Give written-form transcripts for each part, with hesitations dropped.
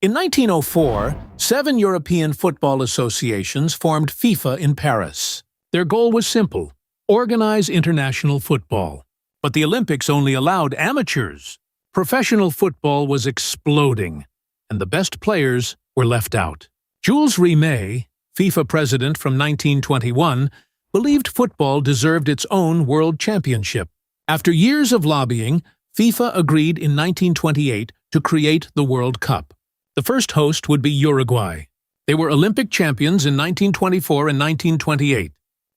In 1904, 7 European football associations formed FIFA in Paris. Their goal was simple: organize international football. But the Olympics only allowed amateurs. Professional football was exploding, and the best players were left out. Jules Rimet, FIFA president from 1921, believed football deserved its own world championship. After years of lobbying, FIFA agreed in 1928 to create the World Cup. The first host would be Uruguay. They were Olympic champions in 1924 and 1928.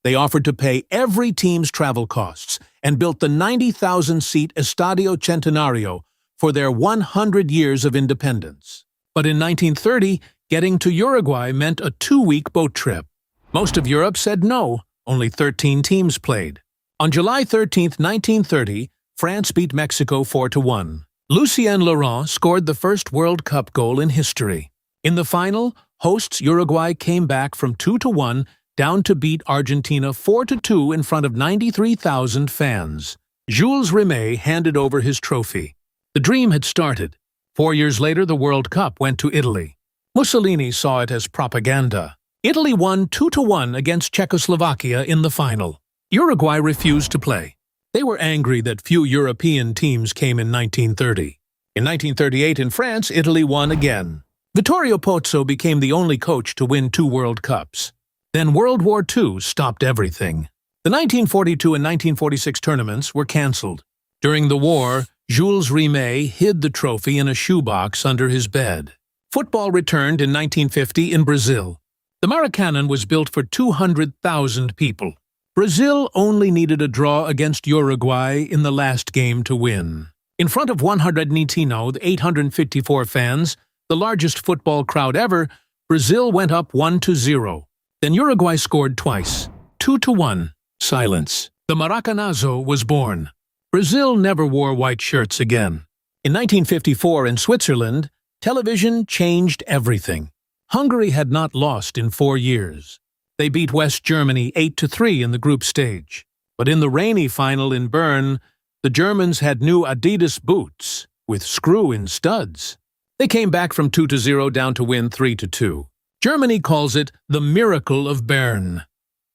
They offered to pay every team's travel costs and built the 90,000-seat Estadio Centenario for their 100 years of independence. But in 1930, getting to Uruguay meant a 2-week boat trip. Most of Europe said no. Only 13 teams played. On July 13, 1930, France beat Mexico 4-1. Lucien Laurent scored the first World Cup goal in history. In the final, hosts Uruguay came back from 2-1 down to beat Argentina 4-2 in front of 93,000 fans. Jules Rimet handed over his trophy. The dream had started. 4 years later, the World Cup went to Italy. Mussolini saw it as propaganda. Italy won 2-1 against Czechoslovakia in the final. Uruguay refused to play. They were angry that few European teams came in 1930. In 1938 in France, Italy won again. Vittorio Pozzo became the only coach to win 2 World Cups. Then World War II stopped everything. The 1942 and 1946 tournaments were cancelled. During the war, Jules Rimet hid the trophy in a shoebox under his bed. Football returned in 1950 in Brazil. The Maracanã was built for 200,000 people. Brazil only needed a draw against Uruguay in the last game to win. In front of 854 fans, the largest football crowd ever, Brazil went up 1-0. Then Uruguay scored twice, 2-1. Silence. The Maracanazo was born. Brazil never wore white shirts again. In 1954 in Switzerland, television changed everything. Hungary had not lost in 4 years. They beat West Germany 8-3 in the group stage. But in the rainy final in Bern, the Germans had new Adidas boots with screw-in studs. They came back from 2-0 down to win 3-2. Germany calls it the Miracle of Bern.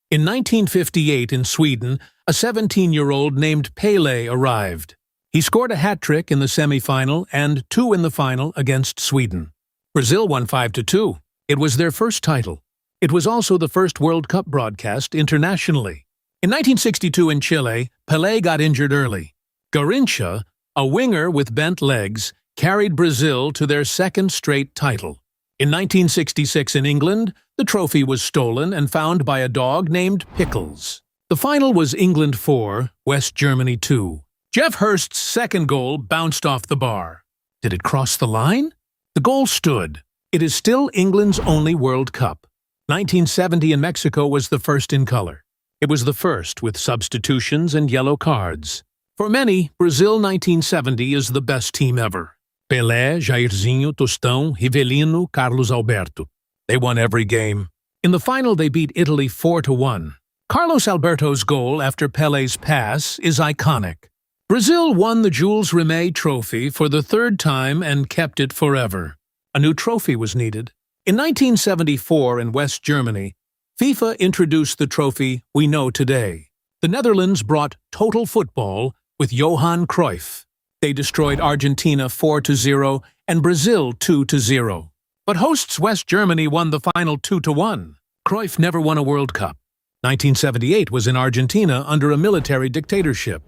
In 1958 in Sweden, a 17-year-old named Pele arrived. He scored a hat-trick in the semi-final and 2 in the final against Sweden. Brazil won 5-2. It was their first title. It was also the first World Cup broadcast internationally. In 1962 in Chile, Pele got injured early. Garrincha, a winger with bent legs, carried Brazil to their second straight title. In 1966 in England, the trophy was stolen and found by a dog named Pickles. The final was England 4, West Germany 2. Jeff Hurst's second goal bounced off the bar. Did it cross the line? The goal stood. It is still England's only World Cup. 1970 in Mexico was the first in color. It was the first with substitutions and yellow cards. For many, Brazil 1970 is the best team ever. Pelé, Jairzinho, Tostão, Rivelino, Carlos Alberto. They won every game. In the final, they beat Italy 4-1. Carlos Alberto's goal after Pelé's pass is iconic. Brazil won the Jules Rimet Trophy for the 3rd time and kept it forever. A new trophy was needed. In 1974 in West Germany, FIFA introduced the trophy we know today. The Netherlands brought total football with Johan Cruyff. They destroyed Argentina 4-0 and Brazil 2-0. But hosts West Germany won the final 2-1. Cruyff never won a World Cup. 1978 was in Argentina under a military dictatorship.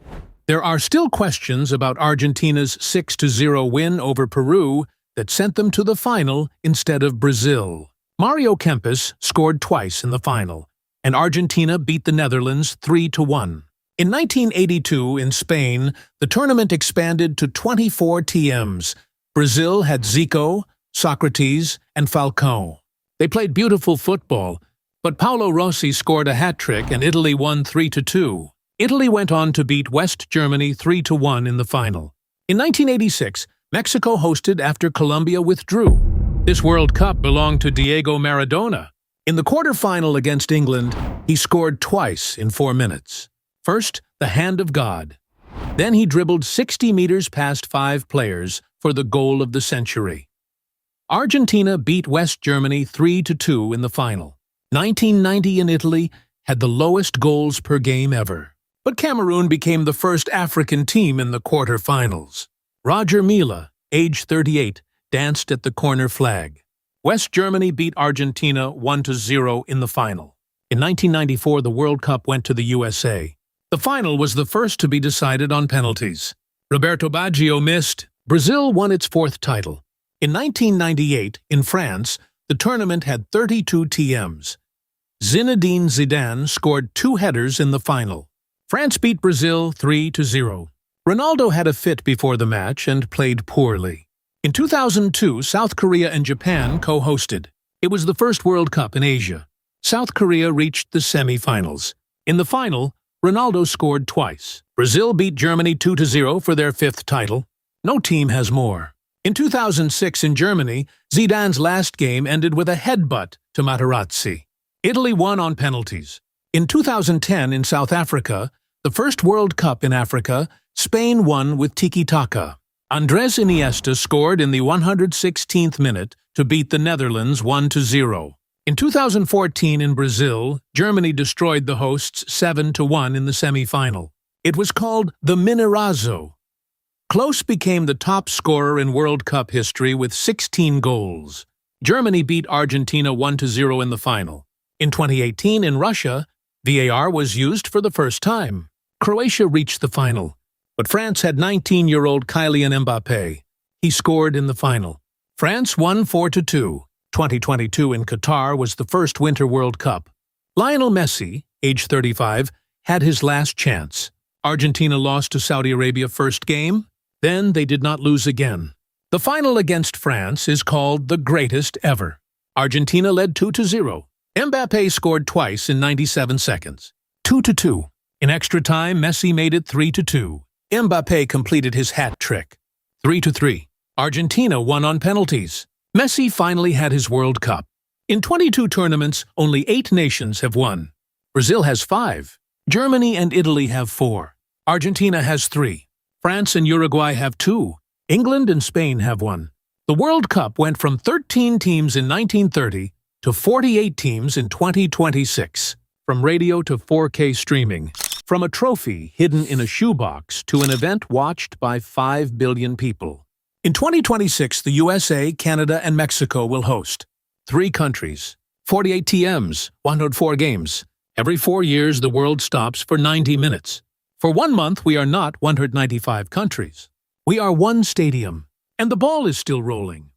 There are still questions about Argentina's 6-0 win over Peru that sent them to the final instead of Brazil. Mario Kempes scored twice in the final, and Argentina beat the Netherlands 3-1. In 1982 in Spain, the tournament expanded to 24 TMs. Brazil had Zico, Socrates, and Falcao. They played beautiful football, but Paolo Rossi scored a hat-trick and Italy won 3-2. Italy went on to beat West Germany 3-1 in the final. In 1986, Mexico hosted after Colombia withdrew. This World Cup belonged to Diego Maradona. In the quarterfinal against England, he scored twice in 4 minutes. First, the hand of God. Then he dribbled 60 meters past 5 players for the goal of the century. Argentina beat West Germany 3-2 in the final. 1990 in Italy had the lowest goals per game ever. But Cameroon became the first African team in the quarter-finals. Roger Mila, age 38, danced at the corner flag. West Germany beat Argentina 1-0 in the final. In 1994, the World Cup went to the USA. The final was the first to be decided on penalties. Roberto Baggio missed. Brazil won its fourth title. In 1998, in France, the tournament had 32 TMs. Zinedine Zidane scored 2 headers in the final. France beat Brazil 3-0. Ronaldo had a fit before the match and played poorly. In 2002, South Korea and Japan co-hosted. It was the first World Cup in Asia. South Korea reached the semi-finals. In the final, Ronaldo scored twice. Brazil beat Germany 2-0 for their 5th title. No team has more. In 2006 in Germany, Zidane's last game ended with a headbutt to Materazzi. Italy won on penalties. In 2010 in South Africa, the first World Cup in Africa, Spain won with tiki-taka. Andres Iniesta scored in the 116th minute to beat the Netherlands 1-0. In 2014 in Brazil, Germany destroyed the hosts 7-1 in the semi-final. It was called the Mineirazo. Klose became the top scorer in World Cup history with 16 goals. Germany beat Argentina 1-0 in the final. In 2018 in Russia, VAR was used for the first time. Croatia reached the final, but France had 19-year-old Kylian Mbappé. He scored in the final. France won 4-2. 2022 in Qatar was the first Winter World Cup. Lionel Messi, age 35, had his last chance. Argentina lost to Saudi Arabia first game, then they did not lose again. The final against France is called the greatest ever. Argentina led 2-0. Mbappé scored twice in 97 seconds. 2-2. In extra time, Messi made it 3-2. Mbappé completed his hat trick. 3-3. Argentina won on penalties. Messi finally had his World Cup. In 22 tournaments, only 8 nations have won. Brazil has 5. Germany and Italy have 4. Argentina has 3. France and Uruguay have 2. England and Spain have 1. The World Cup went from 13 teams in 1930 to 48 teams in 2026. From radio to 4K streaming. From a trophy hidden in a shoebox to an event watched by 5 billion people. In 2026, the USA, Canada, and Mexico will host 3 countries, 48 TMs, 104 games. Every 4 years, the world stops for 90 minutes. For 1 month, we are not 195 countries. We are one stadium, and the ball is still rolling.